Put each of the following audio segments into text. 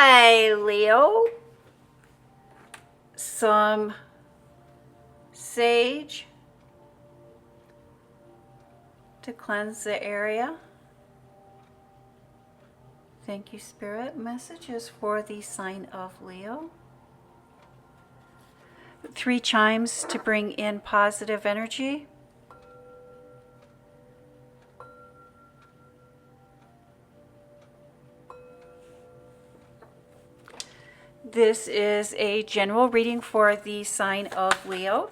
Hi, Leo. Some sage to cleanse the area. Thank you, Spirit. Messages for the sign of Leo. 3 chimes to bring in positive energy. This is a general reading for the sign of Leo.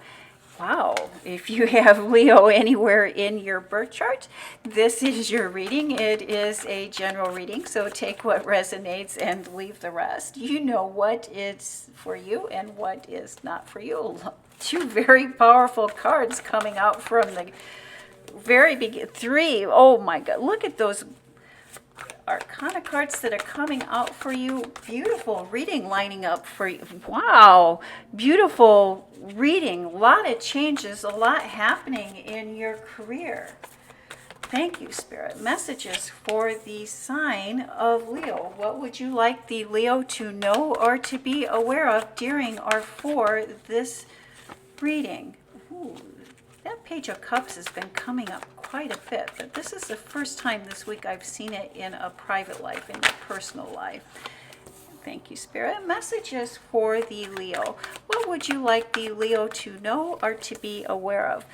Wow, if you have Leo anywhere in your birth chart, this is your reading. It is a general reading, so take what resonates and leave the rest. You know what is for you and what is not for you. 2 very powerful cards coming out from the very beginning. 3, oh my God, look at those Arcana cards that are coming out for you. Beautiful reading lining up for you. Wow, beautiful reading. A lot of changes, a lot happening in your career. Thank you, Spirit. Messages for the sign of Leo. What would you like the Leo to know or to be aware of during or for this reading? Ooh, that Page of Cups has been coming up quite a bit, but this is the first time this week I've seen it in a private life, in your personal life. Thank you, Spirit. Messages for the Leo. What would you like the Leo to know or to be aware of?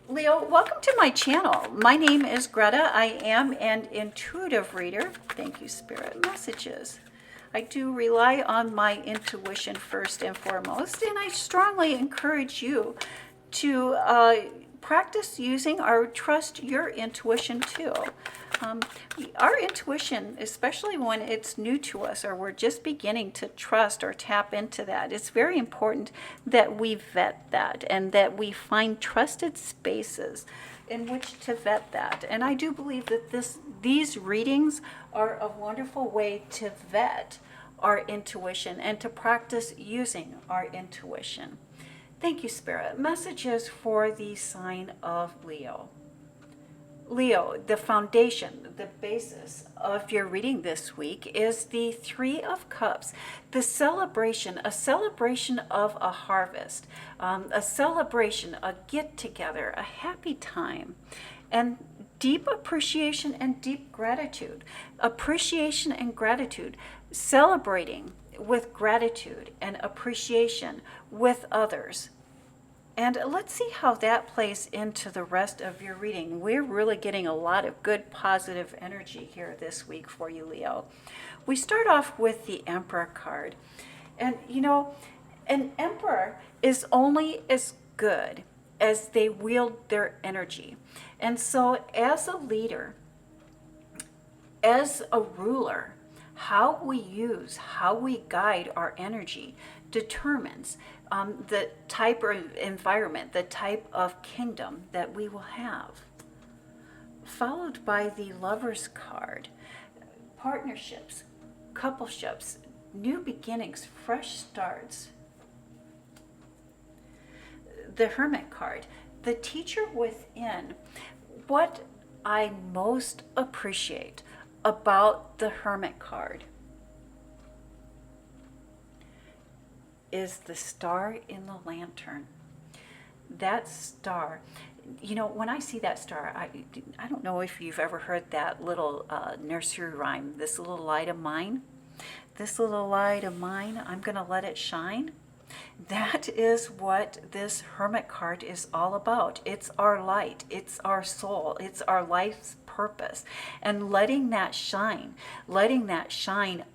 Leo, welcome to my channel. My name is Greta. I am an intuitive reader. Thank you, Spirit. Messages. I do rely on my intuition first and foremost, and I strongly encourage you to practice using or trust your intuition too. Our intuition, especially when it's new to us or we're just beginning to trust or tap into that, it's very important that we vet that and that we find trusted spaces in which to vet that. And I do believe that these readings are a wonderful way to vet our intuition and to practice using our intuition. Thank you, Spirit. Messages for the sign of Leo. Leo, the foundation, the basis of your reading this week is the 3 of Cups, the celebration, a celebration of a harvest, a celebration, a get-together, a happy time, and deep appreciation and deep gratitude. Appreciation and gratitude, celebrating with gratitude and appreciation with others. And let's see how that plays into the rest of your reading. We're really getting a lot of good positive energy here this week for you, Leo. We start off with the Emperor card. And you know, an emperor is only as good as they wield their energy. And so as a leader, as a ruler, how we use, how we guide our energy determines the type of environment, the type of kingdom that we will have. Followed by the Lover's card. Partnerships, coupleships, new beginnings, fresh starts. The Hermit card. The Teacher within. What I most appreciate about the Hermit card is the star in the lantern. That star, you know, when I see that star, I don't know if you've ever heard that little nursery rhyme, this little light of mine. This little light of mine, I'm going to let it shine. That is what this Hermit card is all about. It's our light, it's our soul, it's our life's purpose, and letting that shine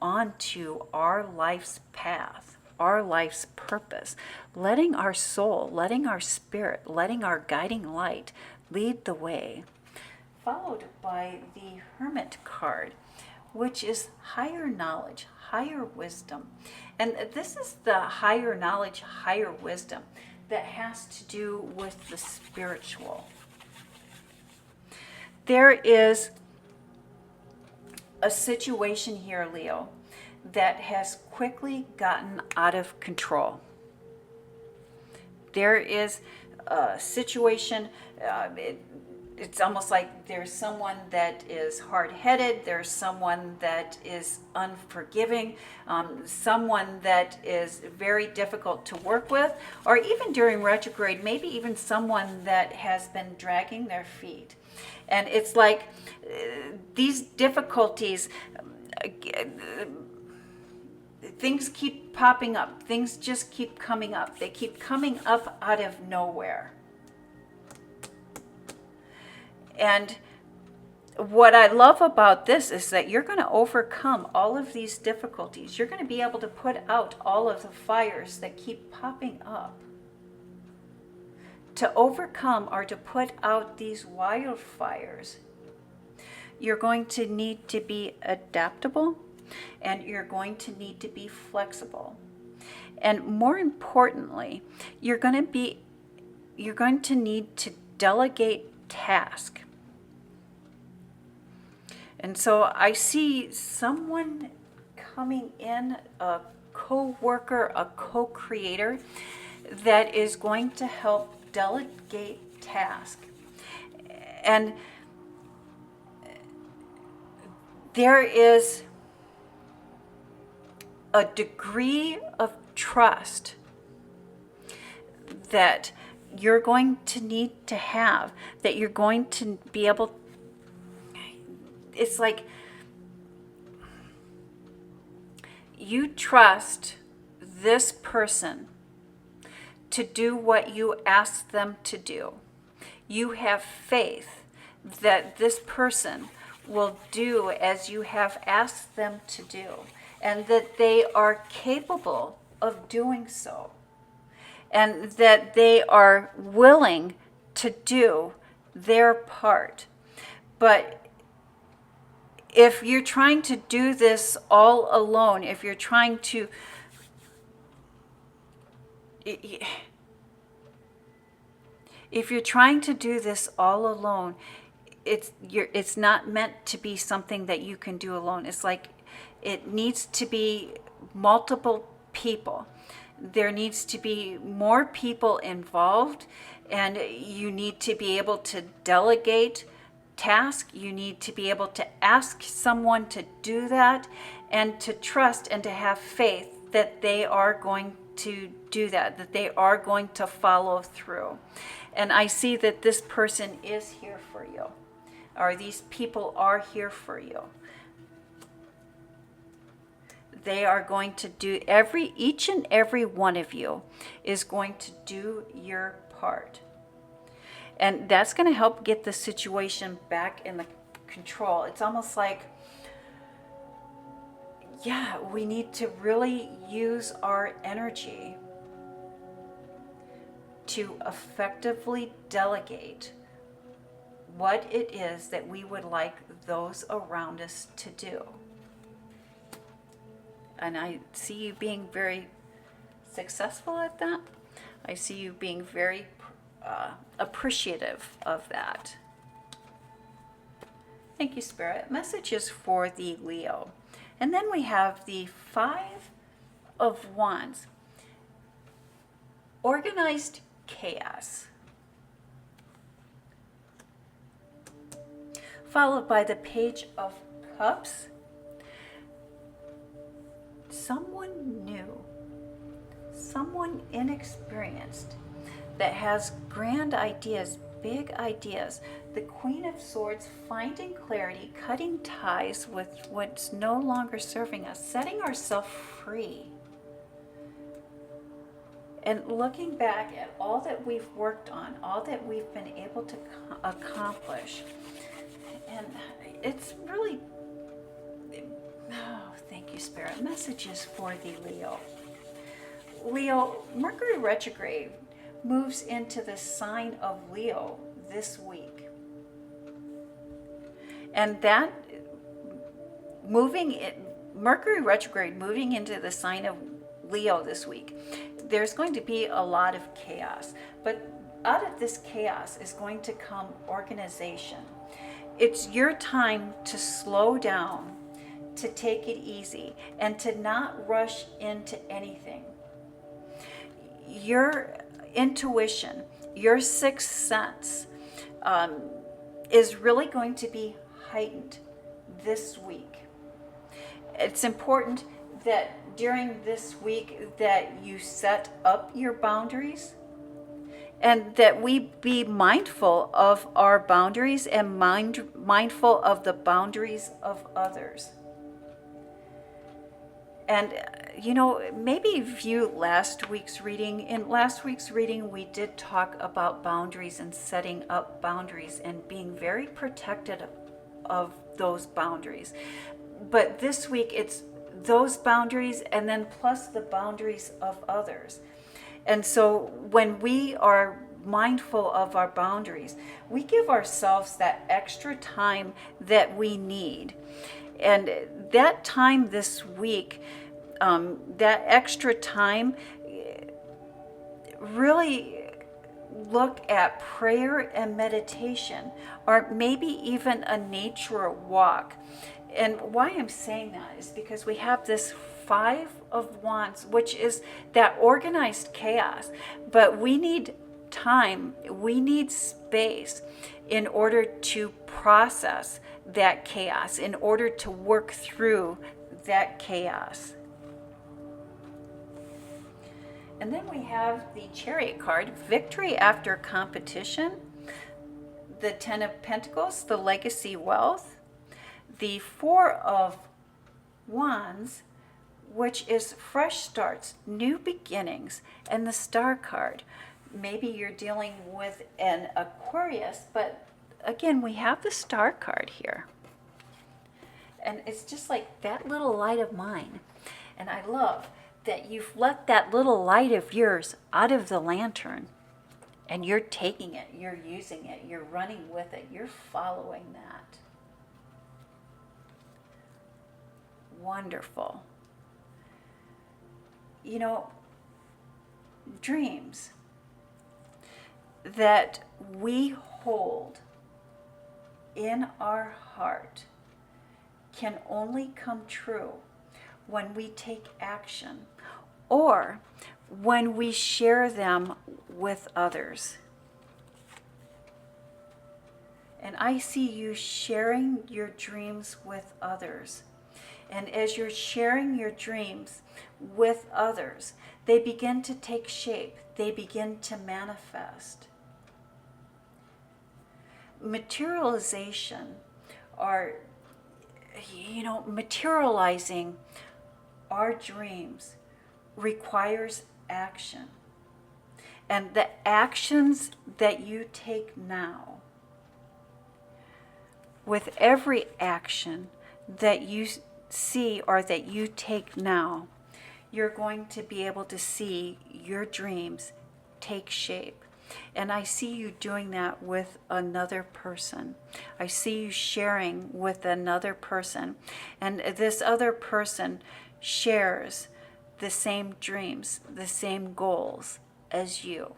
onto our life's path, our life's purpose, letting our soul, letting our spirit, letting our guiding light lead the way. Followed by the Hermit card, which is higher knowledge, higher wisdom. And this is the higher knowledge, higher wisdom that has to do with the spiritual. There is a situation here, Leo, that has quickly gotten out of control. There is a situation, it's almost like there's someone that is hard-headed, there's someone that is unforgiving, someone that is very difficult to work with, or even during retrograde, maybe even someone that has been dragging their feet. And it's like these difficulties, things keep popping up, things just keep coming up. They keep coming up out of nowhere. And what I love about this is that you're going to overcome all of these difficulties. You're going to be able to put out all of the fires that keep popping up. To overcome or to put out these wildfires, you're going to need to be adaptable, and you're going to need to be flexible. And more importantly, you're going to need to delegate tasks. And so I see someone coming in, a co-worker, a co-creator, that is going to help delegate tasks. And there is a degree of trust that you're going to need to have, that you're going to be able. It's like you trust this person to do what you ask them to do. You have faith that this person will do as you have asked them to do, and that they are capable of doing so, and that they are willing to do their part. But if you're trying to do this all alone, if you're trying to do this all alone, it's not meant to be something that you can do alone. It's like it needs to be multiple people. There needs to be more people involved, and you need to be able to delegate task. You need to be able to ask someone to do that, and to trust and to have faith that they are going to do that they are going to follow through. And I see that this person is here for you, or these people are here for you. They are going to do each and every one of you is going to do your part. And that's going to help get the situation back in the control. It's almost like, yeah, we need to really use our energy to effectively delegate what it is that we would like those around us to do. And I see you being very successful at that. I see you being very appreciative of that. Thank you, Spirit. Messages for the Leo. And then we have the Five of Wands. Organized chaos. Followed by the Page of Cups. Someone new, someone inexperienced that has grand ideas, big ideas. The Queen of Swords, finding clarity, cutting ties with what's no longer serving us, setting ourselves free. And looking back at all that we've worked on, all that we've been able to accomplish. And it's really, oh, thank you, Spirit. Messages for the Leo. Leo, Mercury retrograde moves into the sign of Leo this week. And that Mercury retrograde moving into the sign of Leo this week, there's going to be a lot of chaos. But out of this chaos is going to come organization. It's your time to slow down, to take it easy, and to not rush into anything. Your intuition, your sixth sense, is really going to be heightened this week. It's important that during this week that you set up your boundaries, and that we be mindful of our boundaries and mindful of the boundaries of others. And maybe view last week's reading. In last week's reading, we did talk about boundaries and setting up boundaries and being very protective of those boundaries. But this week, it's those boundaries and then plus the boundaries of others. And so when we are mindful of our boundaries, we give ourselves that extra time that we need. And that time this week, that extra time, really look at prayer and meditation, or maybe even a nature walk. And why I'm saying that is because we have this Five of Wands, which is that organized chaos. But we need time, we need space in order to process that chaos, in order to work through that chaos. And then we have the Chariot card, victory after competition, the Ten of Pentacles, the legacy wealth, the Four of Wands, which is fresh starts, new beginnings, and the Star card. Maybe you're dealing with an Aquarius, but again, we have the Star card here. And it's just like that little light of mine. And I love that you've let that little light of yours out of the lantern, and you're taking it, you're using it, you're running with it, you're following that. Wonderful. Dreams that we hold in our heart can only come true when we take action or when we share them with others. And I see you sharing your dreams with others. And as you're sharing your dreams with others, they begin to take shape. They begin to manifest. Materialization, or, materializing our dreams requires action. And the actions that you take now, with every action that you see or that you take now, you're going to be able to see your dreams take shape. And I see you doing that with another person. I see you sharing with another person. And this other person shares the same dreams, the same goals as you.